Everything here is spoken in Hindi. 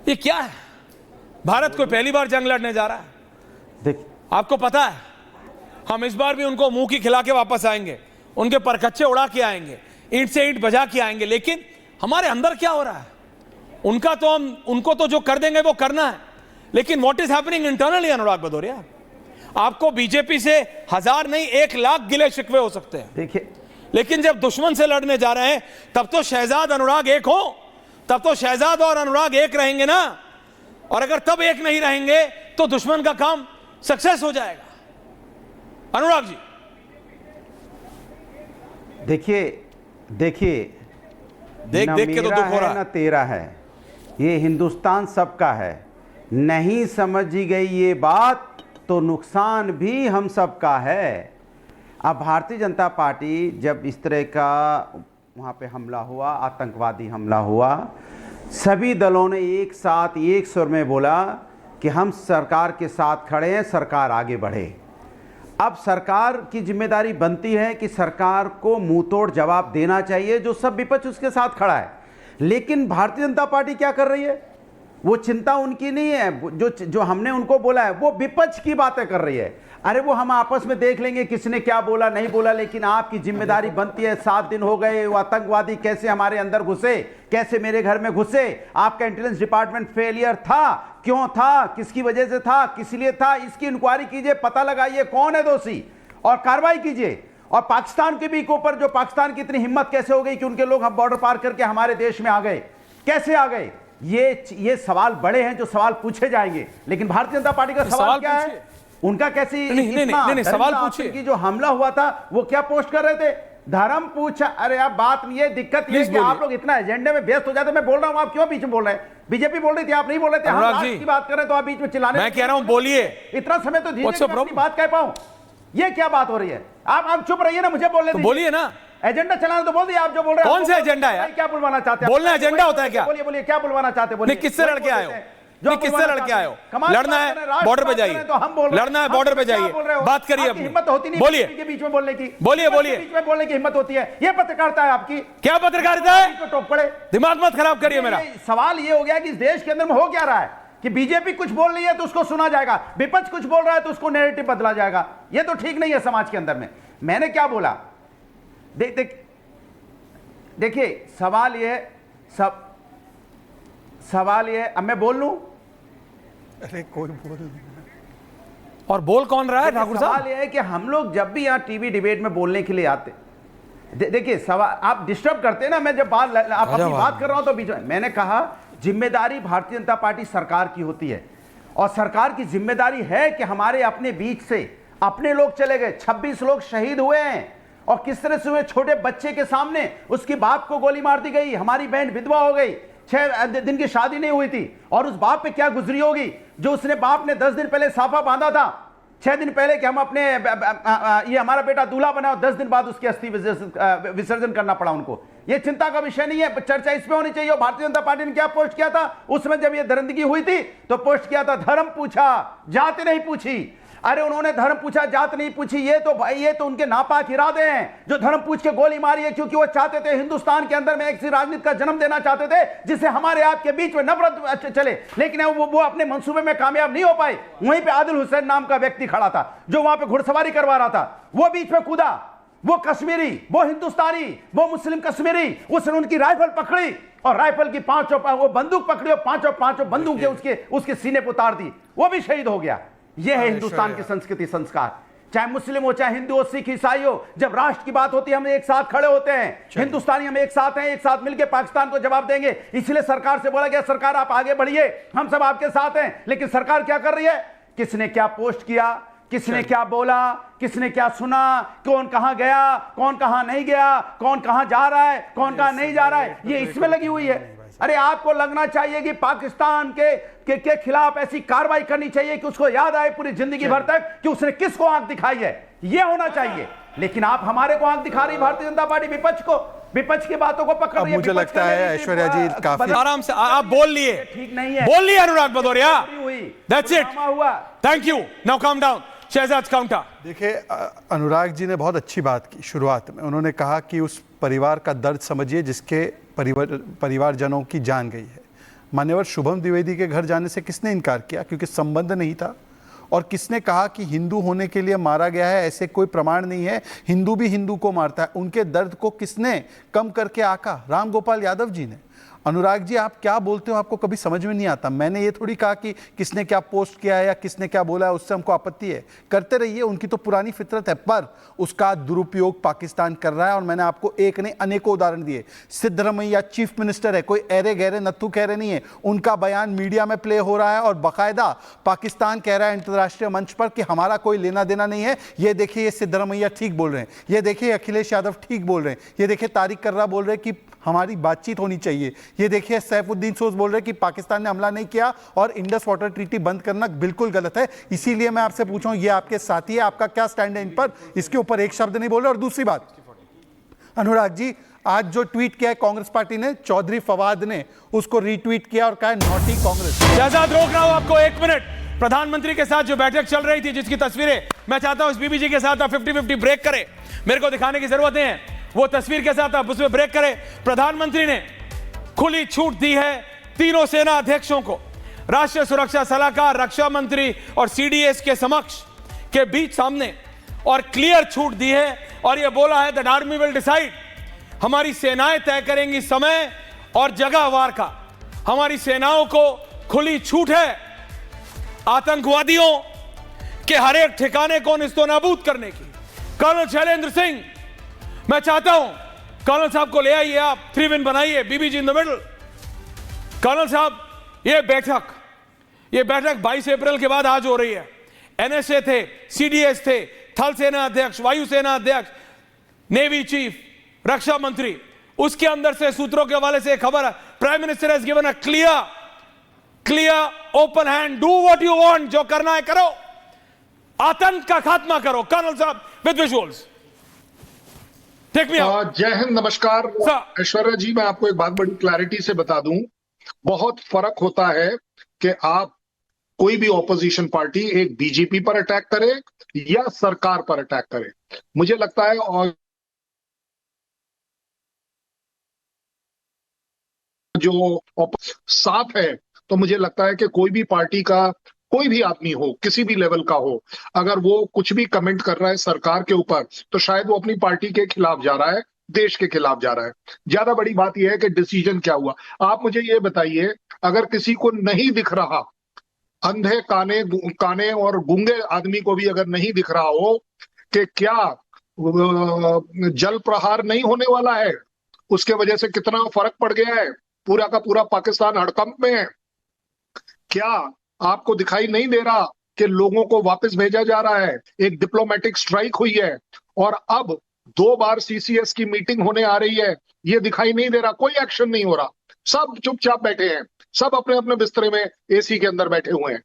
ये क्या है? भारत कोई पहली बार जंग लड़ने जा रहा है? देख, आपको पता है हम इस बार भी उनको मुंह की खिला के वापस आएंगे, उनके परखच्चे उड़ा के आएंगे, ईंट से ईंट बजा के आएंगे। लेकिन हमारे अंदर क्या हो रहा है उनका तो हम उनको तो जो कर देंगे वो करना है, लेकिन व्हाट इज हैपनिंग इंटरनली अनुराग भदौरिया, आपको बीजेपी से 1000 नहीं 1 लाख गिले शिकवे हो सकते हैं। देखिए, लेकिन जब दुश्मन से लड़ने जा रहे हैं तब तो शहजाद अनुराग एक हो, तब तो शहजाद और अनुराग एक रहेंगे ना। और अगर तब एक नहीं रहेंगे तो दुश्मन का काम सक्सेस हो जाएगा। अनुराग जी देखिए देखिए, देख न देख के तो मेरा दुख हो है, रहा है। न तेरा है, ये हिंदुस्तान सबका है। नहीं समझी गई ये बात तो नुकसान भी हम सबका है। अब भारतीय जनता पार्टी जब इस तरह का वहाँ पे हमला हुआ, आतंकवादी हमला हुआ, सभी दलों ने एक साथ एक सुर में बोला कि हम सरकार के साथ खड़े हैं, सरकार आगे बढ़े। अब सरकार की जिम्मेदारी बनती है कि सरकार को मुंह तोड़ जवाब देना चाहिए, जो सब विपक्ष उसके साथ खड़ा है। लेकिन भारतीय जनता पार्टी क्या कर रही है? वो चिंता उनकी नहीं है, जो हमने उनको बोला है वो विपक्ष की बातें कर रही है। अरे वो हम आपस में देख लेंगे किसने क्या बोला नहीं बोला, लेकिन आपकी जिम्मेदारी बनती है। 7 दिन हो गए, वो आतंकवादी कैसे हमारे अंदर घुसे, कैसे मेरे घर में घुसे, आपका इंटेलिजेंस डिपार्टमेंट फेलियर था, क्यों था, किसकी वजह से था, किस लिए था, इसकी इंक्वायरी कीजिए, पता लगाइए कौन है दोषी और कार्रवाई कीजिए। और पाकिस्तान के भी ऊपर, जो पाकिस्तान की इतनी हिम्मत कैसे हो गई कि उनके लोग हम बॉर्डर पार करके हमारे देश में आ गए, कैसे आ गए? ये सवाल बड़े हैं जो सवाल पूछे जाएंगे। लेकिन भारतीय जनता पार्टी का सवाल क्या है? उनका कैसे नहीं, सवाल पूछिए कि जो हमला हुआ था वो क्या पोस्ट कर रहे थे? धर्म पूछा। अरे अब बात ये दिक्कत ये कि आप लोग इतना एजेंडे में व्यस्त हो जाते। मैं बोल रहा हूं, आप क्यों बीच में बोल रहे हैं? बीजेपी बोल रही थी, आप नहीं बोल रहे थे। हम राष्ट्र की बात कर रहे हैं तो आप बीच में चिल्लाने। मैं कह रहा हूं बोलिए, इतना समय तो दीजिए अपनी बात कह पाऊं। ये क्या बात हो रही है? आप चुप रहिए ना, मुझे बोलने दीजिए। बोलिए ना, एजेंडा चलाना तो बोल दिए। आप जो बोल रहे हैं कौन सा एजेंडा है? क्या बुलवाना चाहते हैं? बोलना एजेंडा होता है क्या? बोलिए बोलिए, क्या बुलवाना चाहते हैं? बोलिए, किससे लड़के आए हो? किससे लड़के आए हो? लड़ना है बॉर्डर पे जाइए, लड़ना है बॉर्डर पे जाइए, बात करिए। हिम्मत होती नहीं बोलिए के बीच में बोलने की, बोलिए बोलिए, बीच में बोलने की हिम्मत होती है? ये पत्रकारिता है आपकी? क्या पत्रकारिता है? टोक पड़े, दिमाग मत खराब करिए मेरा। सवाल ये हो गया कि इस देश के अंदर में हो क्या रहा है कि बीजेपी कुछ बोल रही है तो उसको सुना जाएगा, विपक्ष कुछ बोल रहा है तो उसको नैरेटिव बदला जाएगा। ये तो ठीक नहीं है समाज के अंदर में। मैंने क्या बोला? देखिए, सवाल ये अब मैं बोल लूं? अरे कोई बोल, और बोल कौन रहा है ठाकुर साहब? सवाल यह है कि हम लोग जब भी यहाँ टीवी डिबेट में बोलने के लिए आते, देखिए सवाल आप डिस्टर्ब करते हैं ना। मैं जब अपनी बात कर रहा हूं तो बीच में मैंने कहा जिम्मेदारी भारतीय जनता पार्टी सरकार की होती है, और सरकार की जिम्मेदारी है कि हमारे अपने बीच से अपने लोग चले गए। 26 लोग शहीद हुए हैं, और किस तरह से हुए? छोटे बच्चे के सामने उसकी बाप को गोली मार दी गई, हमारी बहन विधवा हो गई, 6 दिन की शादी नहीं हुई थी, और उस बाप पे क्या गुजरी होगी जो उसने बाप ने 10 दिन पहले साफा बांधा था, 6 दिन पहले कि हम अपने ये हमारा बेटा दूल्हा बना, और 10 दिन बाद उसकी अस्थि विसर्जन करना पड़ा उनको। ये चिंता का विषय नहीं है, चर्चा इस पे होनी चाहिए। और भारतीय जनता पार्टी ने क्या पोस्ट किया था उसमें जब ये दरिंदगी हुई थी? तो पोस्ट किया था धर्म पूछा, जाति नहीं पूछी। अरे उन्होंने धर्म पूछा, जात नहीं पूछी। ये तो भाई, ये तो उनके नापाक इरादे हैं जो धर्म पूछ के गोली मारी है, क्योंकि वो चाहते थे हिंदुस्तान के अंदर में एक सी राजनीति का जन्म देना चाहते थे जिससे हमारे आपके बीच में नफरत चले। लेकिन वो अपने मंसूबे में कामयाब नहीं हो पाए। वहीं पे आदिल हुसैन नाम का व्यक्ति खड़ा था जो वहां पे घुड़सवारी करवा रहा था, वो बीच में कूदा, वो कश्मीरी, वो हिंदुस्तानी, वो मुस्लिम कश्मीरी, उसने उनकी राइफल पकड़ी और राइफल की वो बंदूक पकड़ी और पांचों बंदूकें उसके सीने पर उतार दी, वो भी शहीद हो गया। यह है हिंदुस्तान की संस्कृति संस्कार। चाहे मुस्लिम हो, चाहे हिंदू हो, सिख, ईसाई हो, जब राष्ट्र की बात होती है हम एक साथ खड़े होते हैं। हिंदुस्तानी हम एक साथ हैं, एक साथ मिलकर पाकिस्तान को जवाब देंगे। इसलिए सरकार से बोला गया सरकार आप आगे बढ़िए, हम सब आपके साथ हैं। लेकिन सरकार क्या कर रही है? किसने क्या पोस्ट किया, किसने क्या बोला, किसने क्या सुना, कौन कहां गया, कौन कहां नहीं गया, कौन कहां जा रहा है, कौन कहां नहीं जा रहा है, ये इसमें लगी हुई है। अरे आपको लगना चाहिए कि पाकिस्तान के खिलाफ ऐसी कार्रवाई करनी चाहिए कि उसको याद आए पूरी जिंदगी भर तक कि उसने किसको आंख दिखाई है, यह होना चाहिए। लेकिन आप हमारे को आंख दिखा रही भारतीय जनता पार्टी, विपक्ष को, विपक्ष की बातों को पकड़ रही है। मुझे लगता है ऐश्वर्या जी काफी आराम से आप बोल लिए, ठीक नहीं है। बोल लिए अनुराग भदौरिया, दैट्स इट, हुआ। Thank you, now calm down. Shahzad counter. देखिए, अनुराग जी ने बहुत अच्छी बात की शुरुआत में। उन्होंने कहा कि उस परिवार का दर्द समझिए जिसके परिवारजनों की जान गई है। मान्यवर शुभम द्विवेदी के घर जाने से किसने इनकार किया? क्योंकि संबंध नहीं था। और किसने कहा कि हिंदू होने के लिए मारा गया है? ऐसे कोई प्रमाण नहीं है। हिंदू भी हिंदू को मारता है। उनके दर्द को किसने कम करके आका? राम गोपाल यादव जी ने। अनुराग जी, आप क्या बोलते हो आपको कभी समझ में नहीं आता। मैंने ये थोड़ी कहा कि किसने क्या पोस्ट किया है या किसने क्या बोला है उससे हमको आपत्ति है। करते रहिए, उनकी तो पुरानी फितरत है, पर उसका दुरुपयोग पाकिस्तान कर रहा है। और मैंने आपको एक नहीं अनेकों उदाहरण दिए। सिद्धरमैया चीफ मिनिस्टर है, कोई ऐरे गहरे नत्थू कह रहे नहीं है। उनका बयान मीडिया में प्ले हो रहा है और बाकायदा पाकिस्तान कह रहा है अंतर्राष्ट्रीय मंच पर कि हमारा कोई लेना देना नहीं है। ये देखिए, ये सिद्धरमैया ठीक बोल रहे हैं, ये देखिए अखिलेश यादव ठीक बोल रहे हैं, ये देखिए तारिक कर्रा बोल रहे हैं कि हमारी बातचीत होनी चाहिए, ये देखिए सैफुद्दीन सोज बोल रहे हैं कि पाकिस्तान ने हमला नहीं किया और इंडस वाटर ट्रीटी बंद करना बिल्कुल गलत है। इसीलिए मैं आपसे पूछूं, ये आपके साथी है, आपका क्या स्टैंड है इन पर? इसके ऊपर एक शब्द नहीं बोले। और दूसरी बात, अनुराग जी, आज जो ट्वीट किया है कांग्रेस पार्टी ने, चौधरी फवाद ने उसको रीट्वीट किया और कहा नॉटी कांग्रेस। शहजाद, रोक रहा हूं आपको 1 मिनट। प्रधानमंत्री के साथ जो बैठक चल रही थी, जिसकी तस्वीरें मैं चाहता हूं इस बीबीजी के साथ आप 50-50 ब्रेक करें, मेरे को दिखाने की जरूरत नहीं है। वो तस्वीर के साथ आप उसमें ब्रेक करें। प्रधानमंत्री ने खुली छूट दी है तीनों सेना अध्यक्षों को, राष्ट्रीय सुरक्षा सलाहकार, रक्षा मंत्री और सीडीएस के समक्ष के बीच सामने, और क्लियर छूट दी है। और यह बोला है दैट आर्मी विल डिसाइड, हमारी सेनाएं तय करेंगी समय और जगह वार का। हमारी सेनाओं को खुली छूट है आतंकवादियों के हर एक ठिकाने को निस्तोनाबूद करने की। कर्नल शैलेंद्र सिंह, मैं चाहता हूं कर्नल साहब को ले आइए, आप 3 विन बनाइए, BBG in the middle. Colonel साहब, ये बैठक 22 अप्रैल के बाद आज हो रही है। एनएसए थे, सीडीएस थे, थल सेना अध्यक्ष, वायुसेना अध्यक्ष, नेवी चीफ, रक्षा मंत्री, उसके अंदर से सूत्रों के हवाले से खबर है, prime minister has given a clear open hand, do what you want, जो करना है करो, आतंक का खात्मा करो। कर्नल साहब विद विजुअल्स, जय हिंद, नमस्कार। ऐश्वर्या जी, मैं आपको एक बात बड़ी क्लैरिटी से बता दूं, बहुत फर्क होता है कि आप कोई भी ऑपोजिशन पार्टी एक बीजेपी पर अटैक करे या सरकार पर अटैक करे। मुझे लगता है और जो साथ है, तो मुझे लगता है कि कोई भी पार्टी का कोई भी आदमी हो, किसी भी लेवल का हो, अगर वो कुछ भी कमेंट कर रहा है सरकार के ऊपर, तो शायद वो अपनी पार्टी के खिलाफ जा रहा है, देश के खिलाफ जा रहा है। ज्यादा बड़ी बात यह है कि डिसीजन क्या हुआ। आप मुझे ये बताइए, अगर किसी को नहीं दिख रहा, अंधे काने और गूंगे आदमी को भी अगर नहीं दिख रहा हो कि क्या जल प्रहार नहीं होने वाला है, उसके वजह से कितना फर्क पड़ गया है, पूरा का पूरा पाकिस्तान हड़कंप में है। क्या आपको दिखाई नहीं दे रहा कि लोगों को वापस भेजा जा रहा है? एक डिप्लोमेटिक स्ट्राइक हुई है और अब 2 बार सीसीएस की मीटिंग होने आ रही है। ये दिखाई नहीं दे रहा, कोई एक्शन नहीं हो रहा, सब चुपचाप बैठे हैं, सब अपने अपने बिस्तरे में एसी के अंदर बैठे हुए हैं।